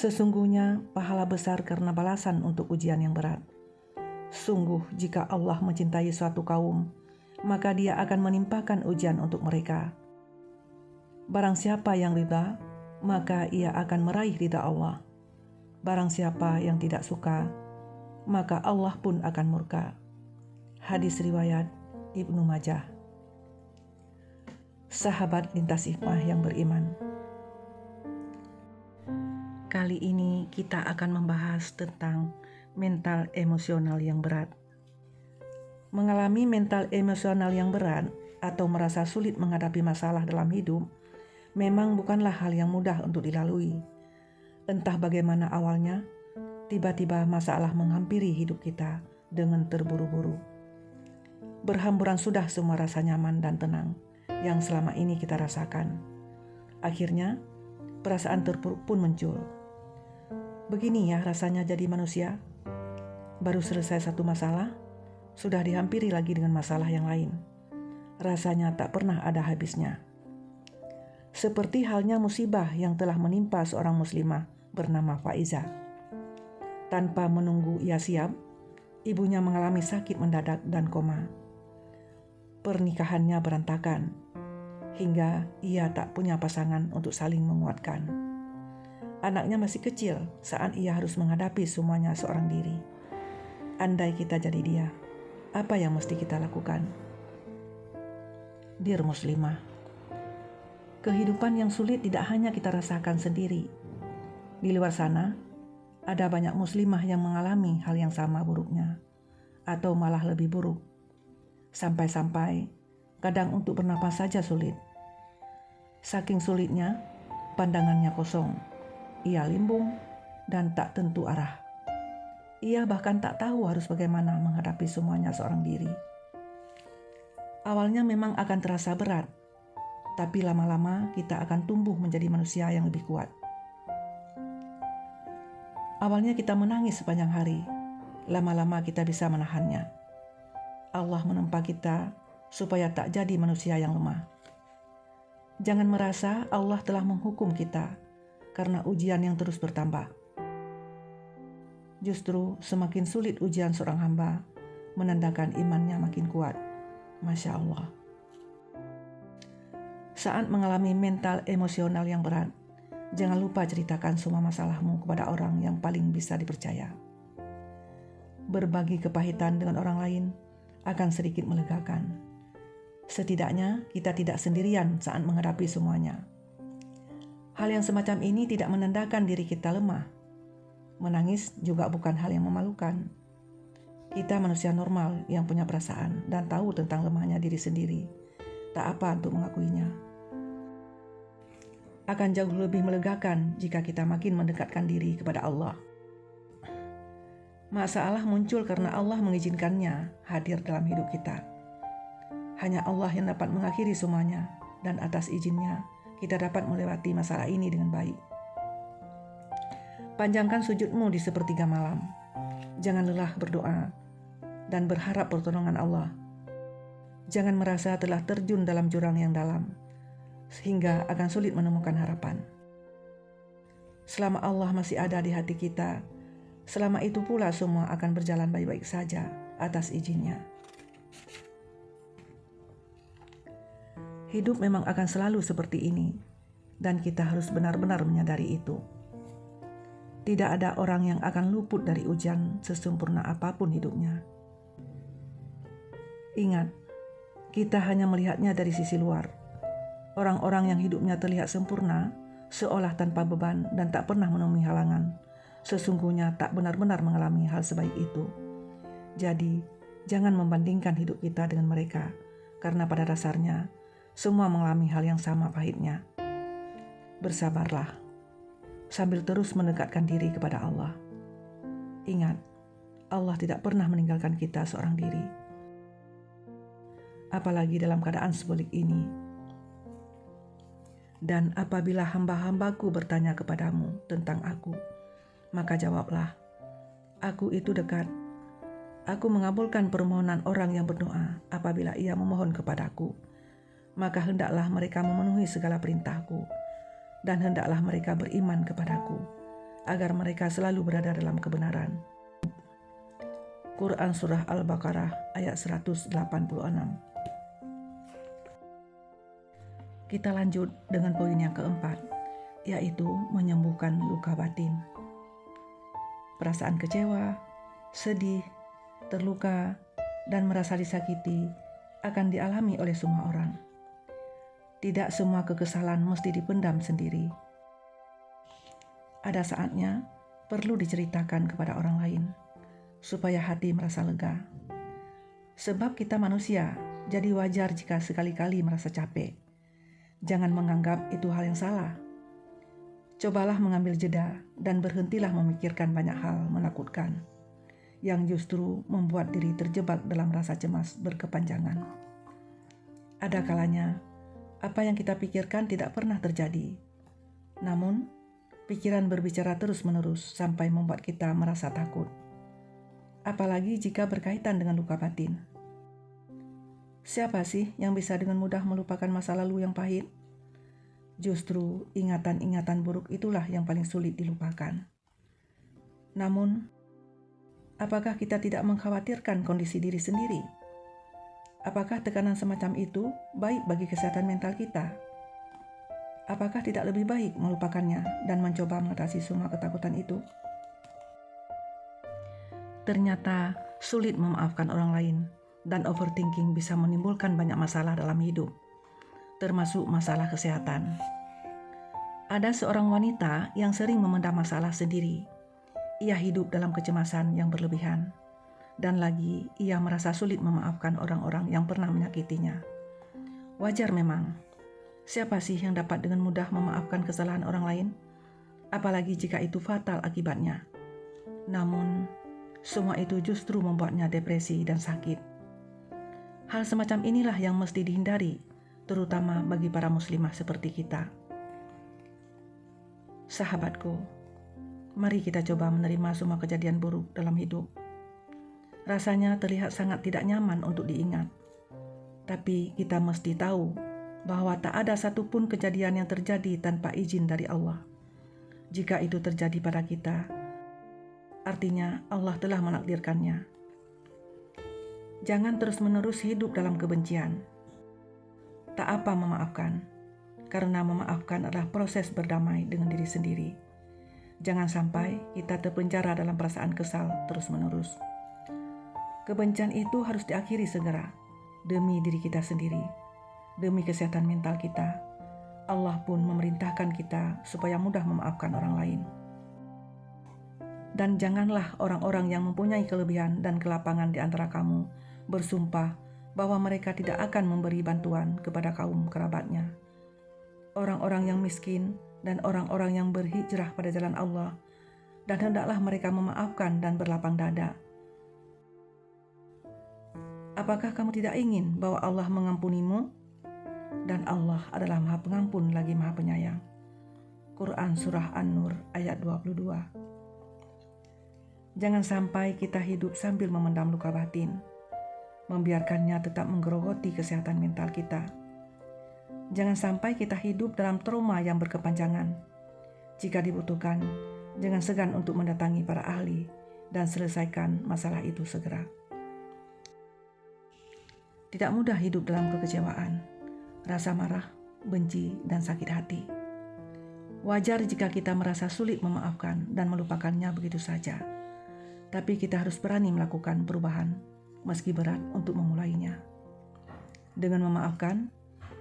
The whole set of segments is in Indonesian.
Sesungguhnya pahala besar karena balasan untuk ujian yang berat. Sungguh jika Allah mencintai suatu kaum, maka Dia akan menimpakan ujian untuk mereka. Barang siapa yang ridha, maka ia akan meraih ridha Allah. Barang siapa yang tidak suka, maka Allah pun akan murka. Hadis riwayat Ibnu Majah. Sahabat lintas hikmah yang beriman, kali ini kita akan membahas tentang mental emosional yang berat. Mengalami mental emosional yang berat atau merasa sulit menghadapi masalah dalam hidup memang bukanlah hal yang mudah untuk dilalui. Entah bagaimana awalnya, tiba-tiba masalah menghampiri hidup kita dengan terburu-buru. Berhamburan sudah semua rasa nyaman dan tenang yang selama ini kita rasakan. Akhirnya, perasaan terpuruk pun muncul. Begini ya rasanya jadi manusia. Baru selesai satu masalah, sudah dihampiri lagi dengan masalah yang lain. Rasanya tak pernah ada habisnya. Seperti halnya musibah yang telah menimpa seorang muslimah bernama Faiza. Tanpa menunggu ia siap, ibunya mengalami sakit mendadak dan koma. Pernikahannya berantakan, hingga ia tak punya pasangan untuk saling menguatkan. Anaknya masih kecil saat ia harus menghadapi semuanya seorang diri. Andai kita jadi dia, apa yang mesti kita lakukan? Dear muslimah, kehidupan yang sulit tidak hanya kita rasakan sendiri. Di luar sana, ada banyak muslimah yang mengalami hal yang sama buruknya, atau malah lebih buruk. Sampai-sampai kadang untuk bernapas saja sulit. Saking sulitnya, pandangannya kosong. Ia limbung dan tak tentu arah. Ia bahkan tak tahu harus bagaimana menghadapi semuanya seorang diri. Awalnya memang akan terasa berat, tapi lama-lama kita akan tumbuh menjadi manusia yang lebih kuat. Awalnya kita menangis sepanjang hari, lama-lama kita bisa menahannya. Allah menempa kita supaya tak jadi manusia yang lemah. Jangan merasa Allah telah menghukum kita karena ujian yang terus bertambah. Justru semakin sulit ujian seorang hamba, menandakan imannya makin kuat. Masya Allah. Saat mengalami mental emosional yang berat, jangan lupa ceritakan semua masalahmu kepada orang yang paling bisa dipercaya. Berbagi kepahitan dengan orang lain akan sedikit melegakan. Setidaknya kita tidak sendirian saat menghadapi semuanya. Hal yang semacam ini tidak menandakan diri kita lemah. Menangis juga bukan hal yang memalukan. Kita manusia normal yang punya perasaan dan tahu tentang lemahnya diri sendiri. Tak apa untuk mengakuinya. Akan jauh lebih melegakan jika kita makin mendekatkan diri kepada Allah. Masalah muncul karena Allah mengizinkannya hadir dalam hidup kita. Hanya Allah yang dapat mengakhiri semuanya, dan atas izinnya kita dapat melewati masalah ini dengan baik. Panjangkan sujudmu di sepertiga malam. Jangan lelah berdoa dan berharap pertolongan Allah. Jangan merasa telah terjun dalam jurang yang dalam, sehingga akan sulit menemukan harapan. Selama Allah masih ada di hati kita, selama itu pula semua akan berjalan baik-baik saja atas izinnya. Hidup memang akan selalu seperti ini, dan kita harus benar-benar menyadari itu. Tidak ada orang yang akan luput dari ujian sesempurna apapun hidupnya. Ingat, kita hanya melihatnya dari sisi luar. Orang-orang yang hidupnya terlihat sempurna, seolah tanpa beban dan tak pernah menemui halangan, sesungguhnya tak benar-benar mengalami hal sebaik itu. Jadi, jangan membandingkan hidup kita dengan mereka, karena pada dasarnya, semua mengalami hal yang sama pahitnya. Bersabarlah, sambil terus mendekatkan diri kepada Allah. Ingat, Allah tidak pernah meninggalkan kita seorang diri. Apalagi dalam keadaan sebalik ini. Dan apabila hamba-hambaku bertanya kepadamu tentang aku, maka jawablah, aku itu dekat. Aku mengabulkan permohonan orang yang berdoa apabila ia memohon kepadaku. Maka hendaklah mereka memenuhi segala perintahku, dan hendaklah mereka beriman kepadaku. agar mereka selalu berada dalam kebenaran. Quran Surah Al-Baqarah ayat 186. Kita lanjut dengan poin yang keempat, yaitu menyembuhkan luka batin. Perasaan kecewa, sedih, terluka, dan merasa disakiti akan dialami oleh semua orang. Tidak semua kekesalan mesti dipendam sendiri. Ada saatnya perlu diceritakan kepada orang lain, supaya hati merasa lega. Sebab kita manusia, jadi wajar jika sekali-kali merasa capek. Jangan menganggap itu hal yang salah. Cobalah mengambil jeda dan berhentilah memikirkan banyak hal menakutkan yang justru membuat diri terjebak dalam rasa cemas berkepanjangan. Ada kalanya, apa yang kita pikirkan tidak pernah terjadi. Namun, pikiran berbicara terus-menerus sampai membuat kita merasa takut. Apalagi jika berkaitan dengan luka batin. Siapa sih yang bisa dengan mudah melupakan masa lalu yang pahit? Justru ingatan-ingatan buruk itulah yang paling sulit dilupakan. Namun, apakah kita tidak mengkhawatirkan kondisi diri sendiri? Apakah tekanan semacam itu baik bagi kesehatan mental kita? Apakah tidak lebih baik melupakannya dan mencoba mengatasi semua ketakutan itu? Ternyata sulit memaafkan orang lain, dan overthinking bisa menimbulkan banyak masalah dalam hidup, termasuk masalah kesehatan. Ada seorang wanita yang sering memendam masalah sendiri. Ia hidup dalam kecemasan yang berlebihan, dan lagi ia merasa sulit memaafkan orang-orang yang pernah menyakitinya. Wajar memang. Siapa sih yang dapat dengan mudah memaafkan kesalahan orang lain? Apalagi jika itu fatal akibatnya. Namun, semua itu justru membuatnya depresi dan sakit. Hal semacam inilah yang mesti dihindari, terutama bagi para muslimah seperti kita. Sahabatku, mari kita coba menerima semua kejadian buruk dalam hidup. Rasanya terlihat sangat tidak nyaman untuk diingat. Tapi kita mesti tahu bahwa tak ada satupun kejadian yang terjadi tanpa izin dari Allah. Jika itu terjadi pada kita, artinya Allah telah menakdirkannya. Jangan terus-menerus hidup dalam kebencian. Tak apa memaafkan, karena memaafkan adalah proses berdamai dengan diri sendiri. Jangan sampai kita terpenjara dalam perasaan kesal terus-menerus. Kebencian itu harus diakhiri segera, demi diri kita sendiri, demi kesehatan mental kita. Allah pun memerintahkan kita supaya mudah memaafkan orang lain. Dan janganlah orang-orang yang mempunyai kelebihan dan kelapangan di antara kamu bersumpah bahwa mereka tidak akan memberi bantuan kepada kaum kerabatnya. Orang-orang yang miskin dan orang-orang yang berhijrah pada jalan Allah, dan hendaklah mereka memaafkan dan berlapang dada. Apakah kamu tidak ingin bahwa Allah mengampunimu? Dan Allah adalah Maha Pengampun lagi Maha Penyayang. Quran Surah An-Nur ayat 22. Jangan sampai kita hidup sambil memendam luka batin, membiarkannya tetap menggerogoti kesehatan mental kita. Jangan sampai kita hidup dalam trauma yang berkepanjangan. Jika dibutuhkan, jangan segan untuk mendatangi para ahli dan selesaikan masalah itu segera. Tidak mudah hidup dalam kekecewaan, rasa marah, benci, dan sakit hati. Wajar jika kita merasa sulit memaafkan dan melupakannya begitu saja. Tapi kita harus berani melakukan perubahan, meski berat untuk memulainya. Dengan memaafkan,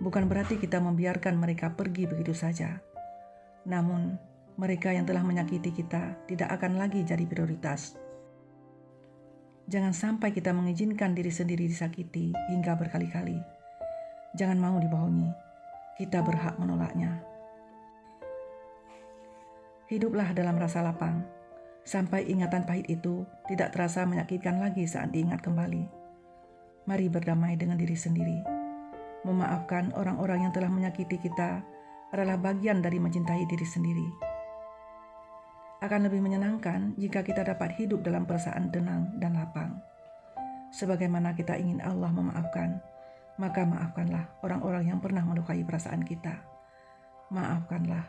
bukan berarti kita membiarkan mereka pergi begitu saja. Namun, mereka yang telah menyakiti kita tidak akan lagi jadi prioritas. Jangan sampai kita mengizinkan diri sendiri disakiti hingga berkali-kali. Jangan mau dibohongi, kita berhak menolaknya. Hiduplah dalam rasa lapang, sampai ingatan pahit itu tidak terasa menyakitkan lagi saat diingat kembali. Mari berdamai dengan diri sendiri. Memaafkan orang-orang yang telah menyakiti kita adalah bagian dari mencintai diri sendiri. Akan lebih menyenangkan jika kita dapat hidup dalam perasaan tenang dan lapang. Sebagaimana kita ingin Allah memaafkan, maka maafkanlah orang-orang yang pernah melukai perasaan kita. Maafkanlah